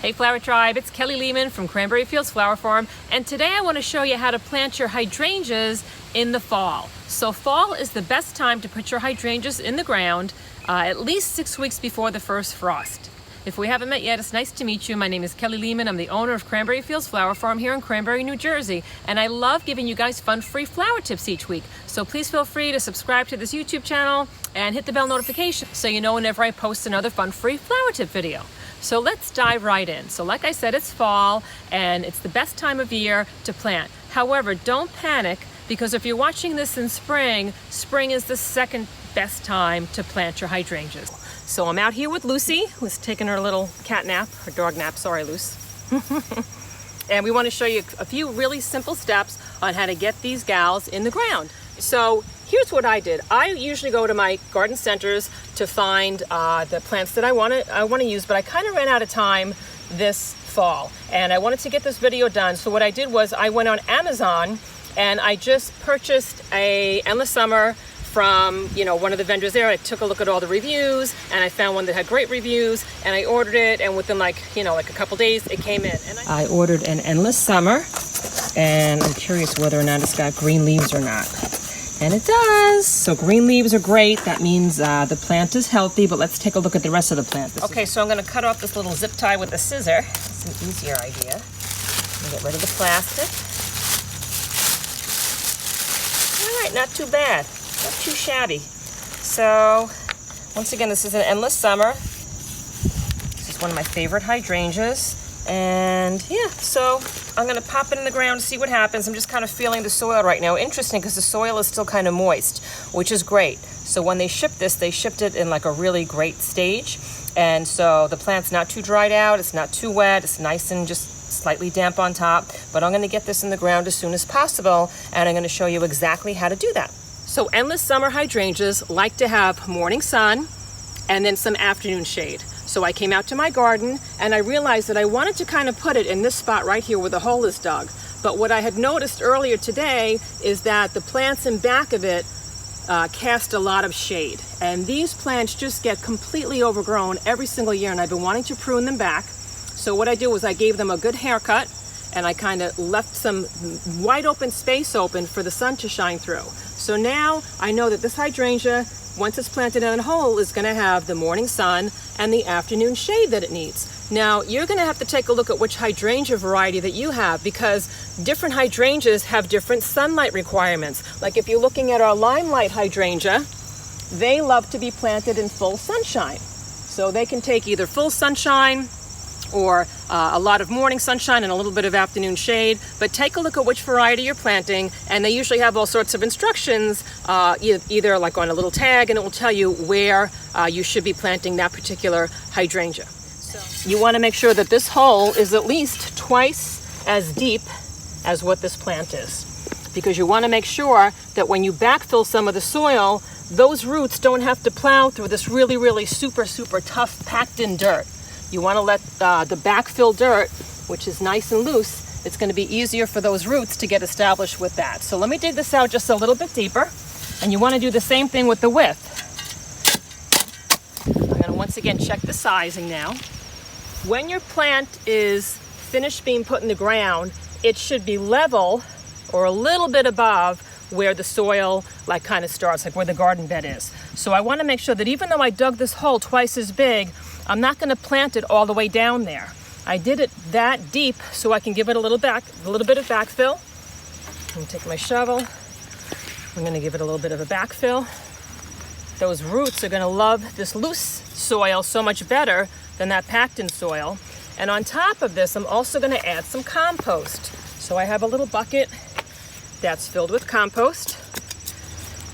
Hey Flower Tribe, it's Kelly Lehman from Cranbury Fields Flower Farm, and today I want to show you how to plant your hydrangeas in the fall. So fall is the best time to put your hydrangeas in the ground, at least 6 weeks before the first frost. If we haven't met yet, it's nice to meet you. My name is Kelly Lehman. I'm the owner of Cranbury Fields Flower Farm here in Cranbury, New Jersey, and I love giving you guys fun free flower tips each week. So please feel free to subscribe to this YouTube channel and hit the bell notification so you know whenever I post another fun free flower tip video. So let's dive right in. So like I said, it's fall and it's the best time of year to plant. However, don't panic, because if you're watching this in spring, spring is the second best time to plant your hydrangeas. So I'm out here with Lucy, who's taking her little cat nap, her dog nap, sorry Luce. And we want to show you a few really simple steps on how to get these gals in the ground. So here's what I did. I usually go to my garden centers to find the plants that I want to use, but I kind of ran out of time this fall and I wanted to get this video done. So what I did was I went on Amazon and I just purchased a Endless Summer from one of the vendors there. I took a look at all the reviews and I found one that had great reviews and I ordered it, and within like a couple days it came in. And I ordered an Endless Summer and I'm curious whether or not it's got green leaves or not. And it does. So green leaves are great. That means the plant is healthy, but let's take a look at the rest of the plant. Okay, so I'm going to cut off this little zip tie with a scissor. It's an easier idea. Get rid of the plastic. All right, not too bad. Not too shabby. So once again, this is an Endless Summer. This is one of my favorite hydrangeas. And yeah, so I'm going to pop it in the ground to see what happens. I'm just kind of feeling the soil right now. Interesting, because the soil is still kind of moist, which is great. So when they shipped this, they shipped it in like a really great stage. And so the plant's not too dried out. It's not too wet. It's nice and just slightly damp on top. But I'm going to get this in the ground as soon as possible. And I'm going to show you exactly how to do that. So Endless Summer hydrangeas like to have morning sun and then some afternoon shade. So I came out to my garden and I realized that I wanted to kind of put it in this spot right here where the hole is dug. But what I had noticed earlier today is that the plants in back of it cast a lot of shade. And these plants just get completely overgrown every single year, and I've been wanting to prune them back. So what I did was I gave them a good haircut and I kind of left some wide open space open for the sun to shine through. So now I know that this hydrangea, once it's planted in a hole, is going to have the morning sun and the afternoon shade that it needs. Now, you're going to have to take a look at which hydrangea variety that you have, because different hydrangeas have different sunlight requirements. Like if you're looking at our limelight hydrangea, they love to be planted in full sunshine. So they can take either full sunshine or a lot of morning sunshine and a little bit of afternoon shade. But take a look at which variety you're planting, and they usually have all sorts of instructions, either like on a little tag, and it will tell you where you should be planting that particular hydrangea. So you want to make sure that this hole is at least twice as deep as what this plant is, because you want to make sure that when you backfill some of the soil, those roots don't have to plow through this really super tough packed in dirt. You want to let the backfill dirt, which is nice and loose, it's going to be easier for those roots to get established with that. So let me dig this out just a little bit deeper. And you want to do the same thing with the width. I'm going to once again check the sizing now. When your plant is finished being put in the ground, it should be level or a little bit above where the soil like kind of starts, like where the garden bed is. So I want to make sure that even though I dug this hole twice as big, I'm not going to plant it all the way down there. I did it that deep so I can give it a little bit of backfill. I'm going to take my shovel. I'm going to give it a little bit of a backfill. Those roots are going to love this loose soil so much better than that packed-in soil. And on top of this, I'm also going to add some compost. So I have a little bucket that's filled with compost,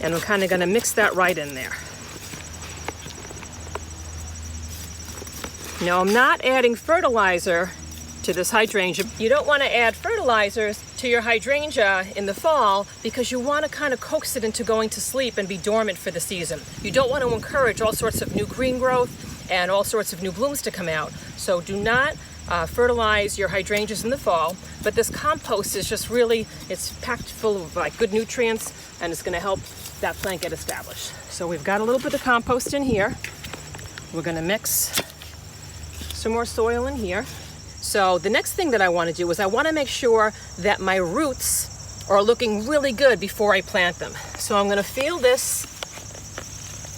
and I'm kind of going to mix that right in there. Now, I'm not adding fertilizer to this hydrangea. You don't want to add fertilizers to your hydrangea in the fall, because you want to kind of coax it into going to sleep and be dormant for the season. You don't want to encourage all sorts of new green growth and all sorts of new blooms to come out. So do not fertilize your hydrangeas in the fall. But this compost is just really, it's packed full of like good nutrients, and it's going to help that plant get established. So we've got a little bit of compost in here. We're going to mix some more soil in here. So the next thing that I want to do is I want to make sure that my roots are looking really good before I plant them. So I'm going to feel this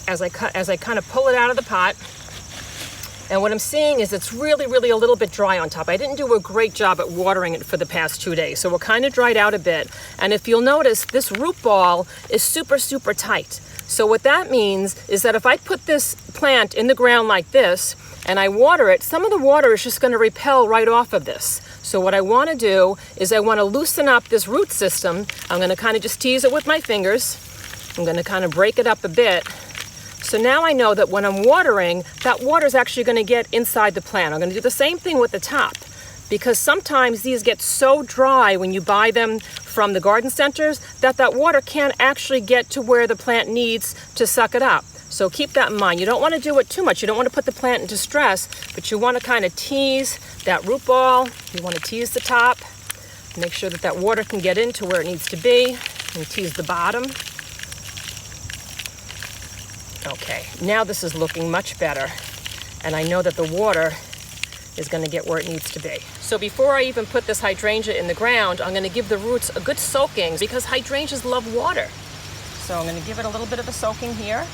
as I kind of pull it out of the pot. And what I'm seeing is it's really a little bit dry on top. I didn't do a great job at watering it for the past 2 days, so we're kind of dried out a bit. And if you'll notice, this root ball is super tight. So what that means is that if I put this plant in the ground like this and I water it, some of the water is just going to repel right off of this. So what I want to do is I want to loosen up this root system. I'm going to kind of just tease it with my fingers. I'm going to kind of break it up a bit. So now I know that when I'm watering, that water is actually going to get inside the plant. I'm going to do the same thing with the top, because sometimes these get so dry when you buy them from the garden centers that water can't actually get to where the plant needs to suck it up. So keep that in mind. You don't want to do it too much. You don't want to put the plant into stress, but you want to kind of tease that root ball. You want to tease the top, make sure that that water can get into where it needs to be, and tease the bottom. Okay, now this is looking much better, and I know that the water is going to get where it needs to be. So before I even put this hydrangea in the ground, I'm going to give the roots a good soaking, because hydrangeas love water. So I'm going to give it a little bit of a soaking here.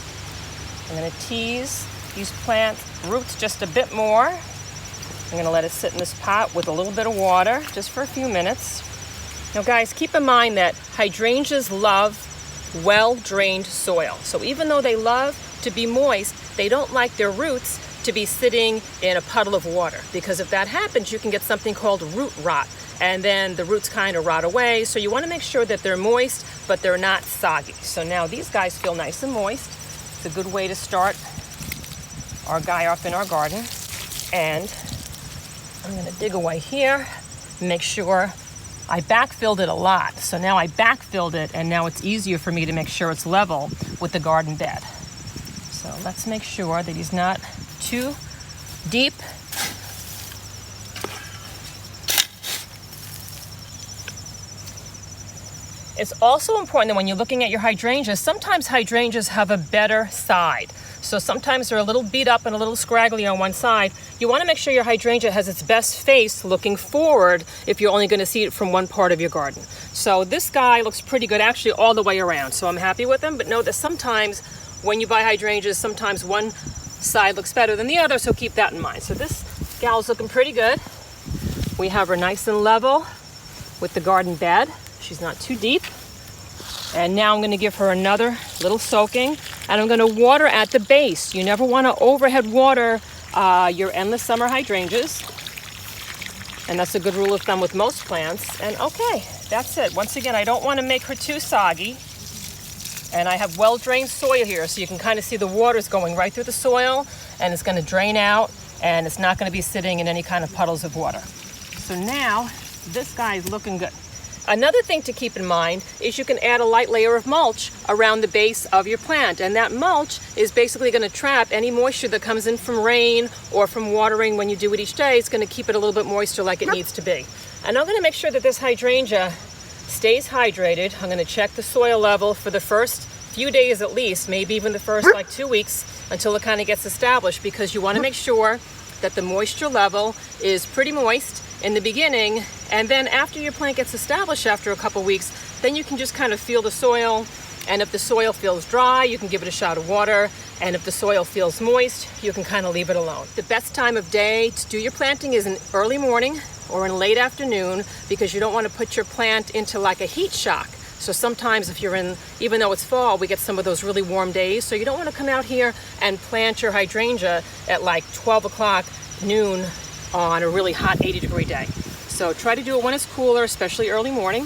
I'm going to tease these plant roots just a bit more. I'm going to let it sit in this pot with a little bit of water just for a few minutes. Now guys, keep in mind that hydrangeas love well-drained soil. So even though they love to be moist, they don't like their roots to be sitting in a puddle of water, because if that happens, you can get something called root rot, and then the roots kind of rot away. So you want to make sure that they're moist, but they're not soggy. So now these guys feel nice and moist. It's a good way to start our guy off in our garden. And I'm going to dig away here, make sure I backfilled it a lot. So now I backfilled it, and now it's easier for me to make sure it's level with the garden bed. So let's make sure that he's not too deep. It's also important that when you're looking at your hydrangeas, sometimes hydrangeas have a better side. So sometimes they're a little beat up and a little scraggly on one side. You want to make sure your hydrangea has its best face looking forward if you're only going to see it from one part of your garden. So this guy looks pretty good actually all the way around. So I'm happy with him, but know that sometimes when you buy hydrangeas, sometimes one side looks better than the other, so keep that in mind. So this gal's looking pretty good. We have her nice and level with the garden bed. She's not too deep. And now I'm going to give her another little soaking, and I'm going to water at the base. You never want to overhead water your endless summer hydrangeas, and that's a good rule of thumb with most plants. And okay, that's it. Once again, I don't want to make her too soggy, and I have well-drained soil here, so you can kind of see the water's going right through the soil, and it's going to drain out, and it's not going to be sitting in any kind of puddles of water. So now this guy is looking good. Another thing to keep in mind is you can add a light layer of mulch around the base of your plant, and that mulch is basically going to trap any moisture that comes in from rain or from watering when you do it each day. It's going to keep it a little bit moister like it needs to be. And I'm going to make sure that this hydrangea stays hydrated. I'm going to check the soil level for the first few days at least, maybe even the first like 2 weeks until it kind of gets established, because you want to make sure that the moisture level is pretty moist in the beginning, and then after your plant gets established after a couple weeks, then you can just kind of feel the soil, and if the soil feels dry, you can give it a shot of water, and if the soil feels moist, you can kind of leave it alone. The best time of day to do your planting is in early morning or in late afternoon, because you don't want to put your plant into like a heat shock. So sometimes if you're in, even though it's fall, we get some of those really warm days, so you don't want to come out here and plant your hydrangea at like 12 o'clock noon on a really hot 80-degree day. So try to do it when it's cooler, especially early morning.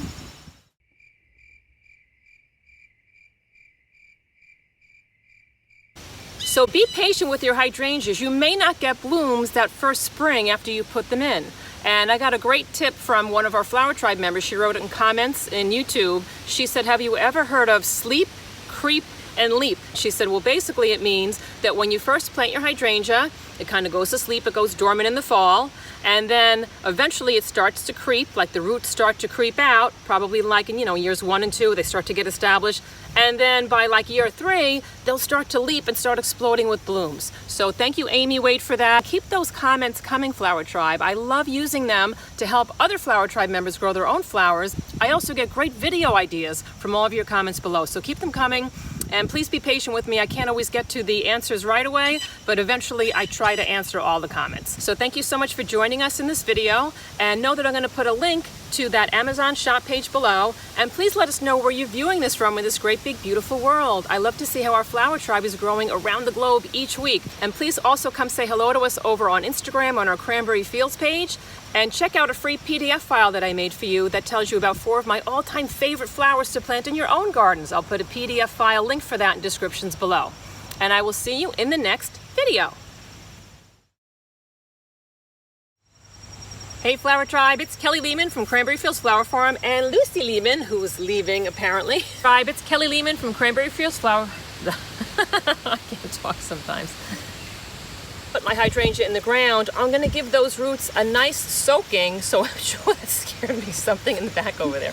So be patient with your hydrangeas. You may not get blooms that first spring after you put them in. And I got a great tip from one of our Flower Tribe members. She wrote it in comments in YouTube. She said, have you ever heard of sleep, creep, and leap? She said, well, basically it means that when you first plant your hydrangea, it kind of goes to sleep, it goes dormant in the fall, and then eventually it starts to creep, like the roots start to creep out, probably like in, years 1 and 2, they start to get established, And then by like year 3, they'll start to leap and start exploding with blooms. So thank you, Amy Wade, for that. Keep those comments coming, Flower Tribe. I love using them to help other Flower Tribe members grow their own flowers. I also get great video ideas from all of your comments below, so keep them coming. And please be patient with me. I can't always get to the answers right away, but eventually I try to answer all the comments. So thank you so much for joining us in this video, and know that I'm going to put a link to that Amazon shop page below. And please let us know where you're viewing this from in this great big beautiful world. I love to see how our Flower Tribe is growing around the globe each week. And please also come say hello to us over on Instagram on our Cranbury Fields page. And check out a free PDF file that I made for you that tells you about 4 of my all-time favorite flowers to plant in your own gardens. I'll put a PDF file link for that in descriptions below. And I will see you in the next video. Hey Flower Tribe, it's Kelly Lehman from Cranbury Fields Flower Farm, and Lucy Lehman, who is leaving apparently. Tribe, it's Kelly Lehman from Cranbury Fields Flower... I can't talk sometimes. Put my hydrangea in the ground. I'm gonna give those roots a nice soaking, so I'm sure that scared me something in the back over there.